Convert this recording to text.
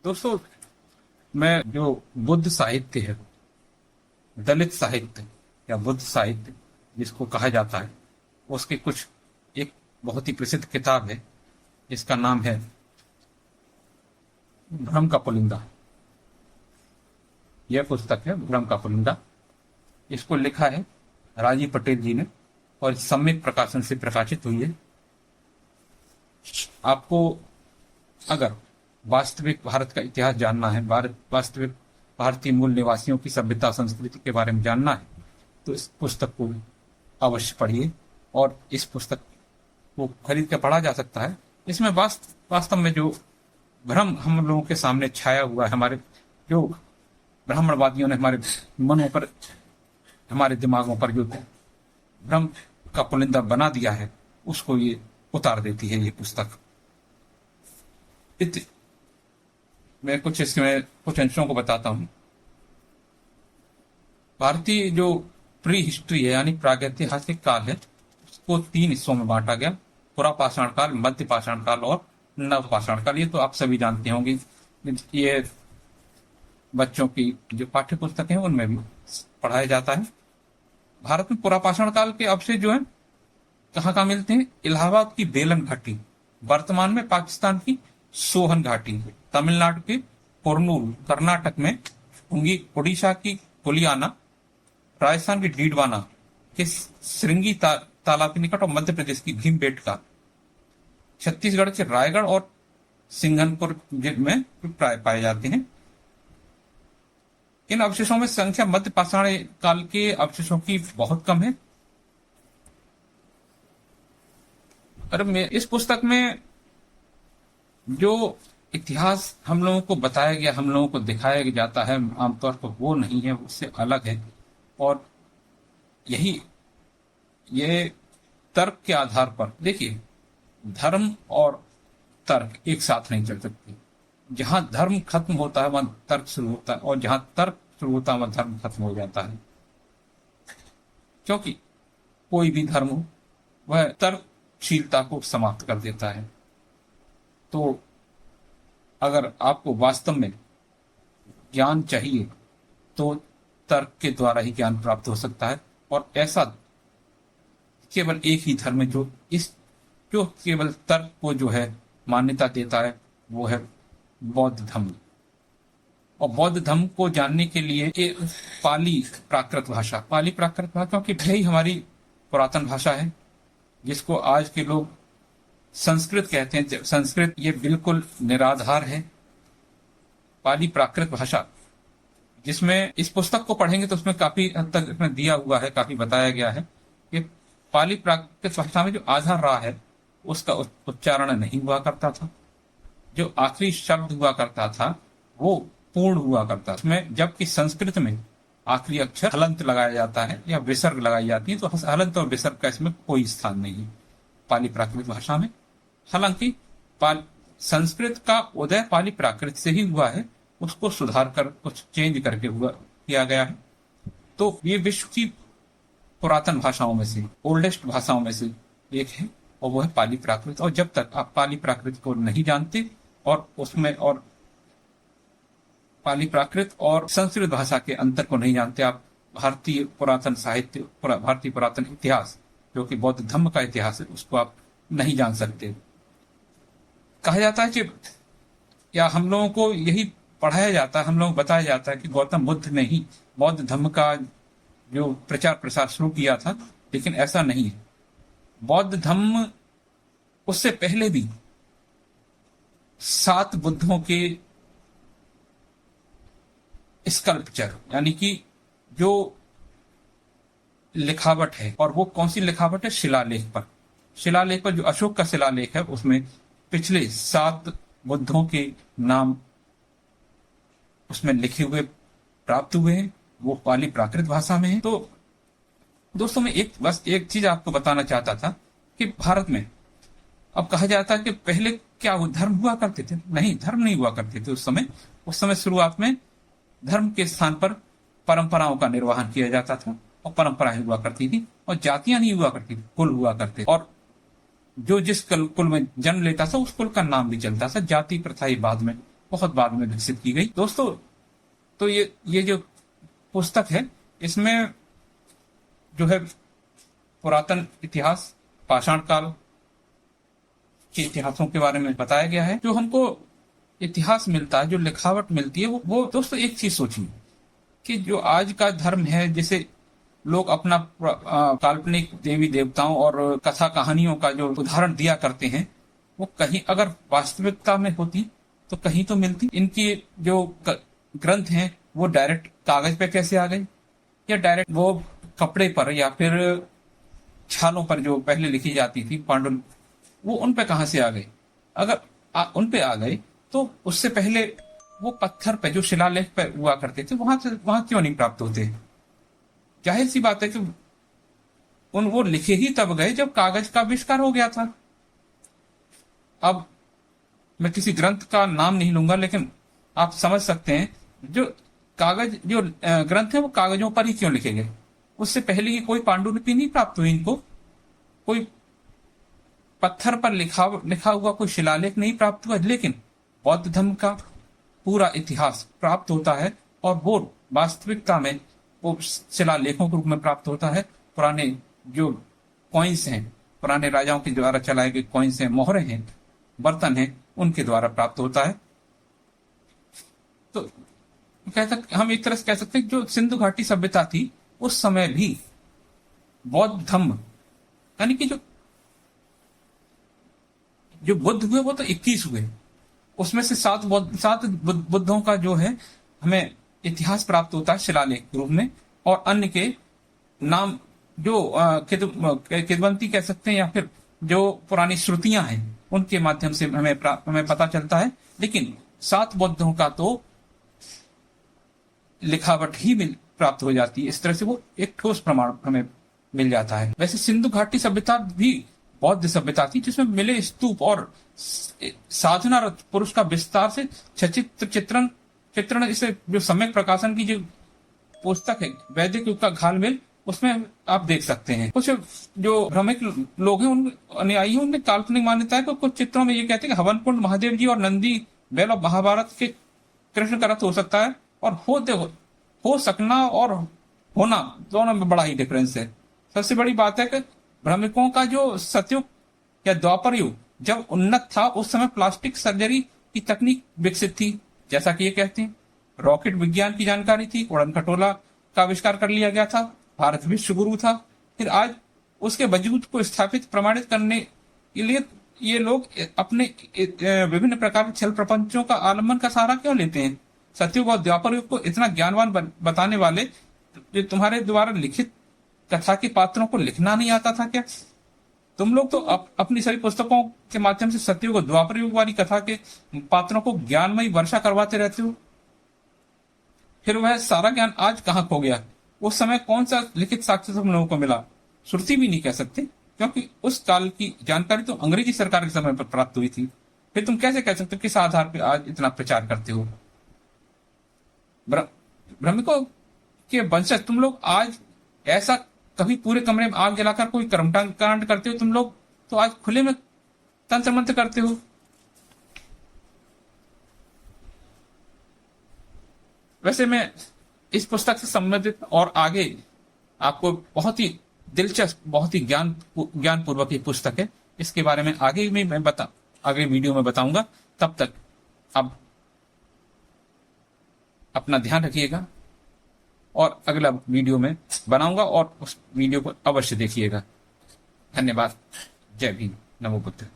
दोस्तों, मैं जो बुद्ध साहित्य है, दलित साहित्य या बुद्ध साहित्य जिसको कहा जाता है, उसकी कुछ एक बहुत ही प्रसिद्ध किताब है जिसका नाम है भ्रम का पुलिंदा। यह पुस्तक है भ्रम का पुलिंदा। इसको लिखा है राजीव पटेल जी ने और सम्यक प्रकाशन से प्रकाशित हुई है। आपको अगर वास्तविक भारत का इतिहास जानना है, वास्तविक भारतीय मूल निवासियों की सभ्यता संस्कृति के बारे में जानना है, तो इस पुस्तक को अवश्य पढ़िए। और इस पुस्तक को खरीद कर पढ़ा जा सकता है। इसमें वास्तव में जो भ्रम हम लोगों के सामने छाया हुआ है, हमारे जो ब्राह्मणवादियों ने हमारे मनों पर, हमारे दिमागों पर जो भ्रम का पुलिंदा बना दिया है, उसको ये उतार देती है ये पुस्तक। मैं इसमें कुछ अंशों को बताता हूं। भारतीय जो प्री हिस्ट्री है यानी प्रागैतिहासिक काल है, उसको 3 हिस्सों में बांटा गया। पुरा पाषाण काल, मध्य पाषाण काल और नव पाषाण काल। ये तो आप सभी जानते होंगे, ये बच्चों की जो पाठ्य पुस्तक है उनमें भी पढ़ाया जाता है। भारत में पुरा पाषाण काल के अवशेष जो है कहाँ मिलते हैं? इलाहाबाद की बेलन घाटी, वर्तमान में पाकिस्तान की सोहन घाटी, तमिलनाडु के कुरनूल, कर्नाटक में उड़ीसा की कुलियाना, राजस्थान के डीडवाना के श्रृंगी तालाब के निकट और मध्य प्रदेश की भीमबेटका, छत्तीसगढ़ के रायगढ़ और सिंघनपुर में प्राय पाए जाते हैं। इन अवशेषों में संख्या मध्य पाषाण काल के अवशेषों की बहुत कम है। इस पुस्तक में जो इतिहास हम लोगों को बताया गया, हम लोगों को दिखाया जाता है, आमतौर पर वो नहीं है, उससे अलग है। और ये तर्क के आधार पर, देखिए, धर्म और तर्क एक साथ नहीं चल सकते। जहां धर्म खत्म होता है वहां तर्क शुरू होता है, और जहां तर्क शुरू होता है वहां धर्म खत्म हो जाता है। क्योंकि कोई भी धर्म हो वह तर्कशीलता को समाप्त कर देता है। तो अगर आपको वास्तव में ज्ञान चाहिए तो तर्क के द्वारा ही ज्ञान प्राप्त हो सकता है। और ऐसा केवल एक ही धर्म है जो केवल तर्क को जो है मान्यता देता है, वो है बौद्ध धर्म। और बौद्ध धर्म को जानने के लिए एक पाली प्राकृत भाषा क्योंकि यही हमारी पुरातन भाषा है, जिसको आज के लोग संस्कृत कहते हैं। संस्कृत ये बिल्कुल निराधार है। पाली प्राकृत भाषा, जिसमें इस पुस्तक को पढ़ेंगे तो उसमें काफी हद तक इसमें दिया हुआ है, काफी बताया गया है कि पाली प्राकृत भाषा में जो आधार रहा है उसका उच्चारण नहीं हुआ करता था। जो आखिरी शब्द हुआ करता था वो पूर्ण हुआ करता था उसमें, जबकि संस्कृत में आखिरी अक्षर हलंत लगाया जाता है या विसर्ग लगाई जाती है। तो हलंत और विसर्ग का इसमें कोई स्थान नहीं है पाली प्राकृत भाषा में। हालांकि संस्कृत का उदय पाली प्राकृत से ही हुआ है, उसको सुधार कर कुछ चेंज करके किया गया है। तो ये विश्व की पुरातन भाषाओं में से, ओल्डेस्ट भाषाओं में से एक है, और वो है पाली प्राकृत। और जब तक आप पाली प्राकृत को नहीं जानते और उसमें और पाली प्राकृत और संस्कृत भाषा के अंतर को नहीं जानते, आप भारतीय पुरातन साहित्य, भारतीय पुरातन इतिहास जो कि बौद्ध धर्म का इतिहास है, उसको आप नहीं जान सकते। कहा जाता है कि, या हम लोगों को यही पढ़ाया जाता है, हम लोगों को बताया जाता है कि गौतम बुद्ध ने ही बौद्ध धर्म का जो प्रचार प्रसार शुरू किया था, लेकिन ऐसा नहीं है। बौद्ध धर्म उससे पहले भी 7 बुद्धों के स्कल्पचर, यानी कि जो लिखावट है, और वो कौन सी लिखावट है? शिलालेख पर जो अशोक का शिलालेख है, उसमें पिछले 7 बुद्धों के नाम उसमें लिखे हुए प्राप्त हुए हैं। वो पाली प्राकृत भाषा में है। तो दोस्तों, मैं बस एक चीज आपको बताना चाहता था कि भारत में अब कहा जाता है कि पहले क्या धर्म हुआ करते थे। नहीं, धर्म नहीं हुआ करते थे उस समय शुरुआत में धर्म के स्थान पर परंपराओं का निर्वहन किया जाता था, और परंपराएं हुआ करती थी, और जातियां नहीं हुआ करती थी, कुल हुआ करते। और जो जिस कुल में जन्म लेता था उस कुल का नाम भी चलता था। जाति प्रथा ही बाद में बहुत बाद में विकसित की गई। दोस्तों, तो ये जो पुस्तक है, इसमें जो है पुरातन इतिहास, पाषाण काल के इतिहासों के बारे में बताया गया है। जो हमको इतिहास मिलता है, जो लिखावट मिलती है, वो दोस्तों एक चीज सोचिए कि जो आज का धर्म है, जैसे लोग अपना काल्पनिक देवी देवताओं और कथा कहानियों का जो उदाहरण दिया करते हैं, वो कहीं अगर वास्तविकता में होती तो कहीं तो मिलती। इनकी जो ग्रंथ हैं वो डायरेक्ट कागज पे कैसे आ गए, या डायरेक्ट वो कपड़े पर या फिर छालों पर जो पहले लिखी जाती थी पांडुल, वो उन पे कहां से आ गए। अगर उन पे आ गए तो उससे पहले वो पत्थर पे जो शिलालेख पे हुआ करते थे वहां क्यों नहीं प्राप्त होते। जाहिर सी बात है कि वो लिखे ही तब गए जब कागज का आविष्कार हो गया था। अब मैं किसी ग्रंथ का नाम नहीं लूंगा, लेकिन आप समझ सकते हैं जो कागज जो ग्रंथ है वो कागजों पर ही क्यों लिखे गए। उससे पहले की कोई पांडुलिपि नहीं प्राप्त हुई इनको, कोई पत्थर पर लिखा हुआ कोई शिलालेख नहीं प्राप्त हुआ। लेकिन बौद्ध धर्म का पूरा इतिहास प्राप्त होता है और वो वास्तविकता में वो शिलालेखों के रूप में प्राप्त होता है। पुराने जो कॉइन्स हैं, पुराने राजाओं के द्वारा चलाए गए कॉइन्स हैं, मोहरे हैं, बर्तन हैं, उनके द्वारा प्राप्त होता है। तो हम एक तरह से कह सकते हैं जो सिंधु घाटी सभ्यता थी उस समय भी बौद्ध धर्म, यानी कि जो बुद्ध हुए वो तो 21 हुए, उसमें से 7 बुद्धों का जो है हमें इतिहास प्राप्त होता है शिलालेख के रूप में, और अन्य के नाम जो किदवंती कह सकते हैं या फिर जो पुरानी श्रुतियां हैं उनके माध्यम से हमें पता चलता है। लेकिन 7 बुद्धों का तो लिखावट ही प्राप्त हो जाती है। इस तरह से वो एक ठोस प्रमाण हमें मिल जाता है। वैसे सिंधु घाटी सभ्यता भी बौद्ध सभ्यता थी जिसमें मिले स्तूप और साधनारत पुरुष का विस्तार से चित्रण इसे जो सम्यक प्रकाशन की जो पुस्तक है वैदिक युग का घालमेल, उसमें आप देख सकते हैं। कुछ जो भ्रमिक लोग हैं, उन अनुयायी उनमें काल्पनिक मान्यता है कि कुछ चित्रों में ये कहते हैं कि हवन कुंड महादेव जी और नंदी बैल और महाभारत के कृष्ण का रथ हो सकता है, और हो सकना और होना दोनों में बड़ा ही डिफरेंस है। सबसे बड़ी बात है कि भ्रमिकों का जो सतयुग या द्वापर युग जब उन्नत था, उस समय प्लास्टिक सर्जरी की तकनीक विकसित थी, जैसा कि ये कहते हैं। रॉकेट विज्ञान की जानकारी थी, उड़न खटोला का आविष्कार कर लिया गया था, भारत विश्व गुरु था। फिर आज उसके वजूद को स्थापित प्रमाणित करने के लिए ये लोग अपने विभिन्न प्रकार के छल प्रपंचों का आलम्बन का सहारा क्यों लेते हैं। सतयुग और द्वापर युग को इतना ज्ञानवान बताने वाले जो तुम्हारे द्वारा लिखित कथा के पात्रों को लिखना नहीं आता था क्या? तुम लोग तो अपनी सभी पुस्तकों के माध्यम से सतयुग और द्वापर युग वाली कथा के पात्रों को ज्ञानमयी वर्षा करवाते रहते हो। फिर वह सारा ज्ञान आज कहाँ खो गया? उस समय कौन सा लिखित साक्ष्य तुम लोगों को मिला? श्रुति भी नहीं कह सकते, क्योंकि उस काल की जानकारी तो अंग्रेजी सरकार के समय पर प्राप्त हुई थी। फिर तुम कैसे कह सकते हो किस आधार पर आज इतना प्रचार करते हो? भ्रमिकों के वंशज तुम लोग आज ऐसा कभी पूरे कमरे में आग जलाकर कोई कर्मकांड करते हो? तुम लोग तो आज खुले में तंत्र मंत्र करते हो। वैसे मैं इस पुस्तक से संबंधित और आगे आपको बहुत ही दिलचस्प, बहुत ही ज्ञानपूर्वक ये पुस्तक है, इसके बारे में आगे वीडियो में बताऊंगा। तब तक आप अपना ध्यान रखिएगा और अगला वीडियो में बनाऊंगा और उस वीडियो को अवश्य देखिएगा। धन्यवाद। जय भीम। नमो बुद्ध।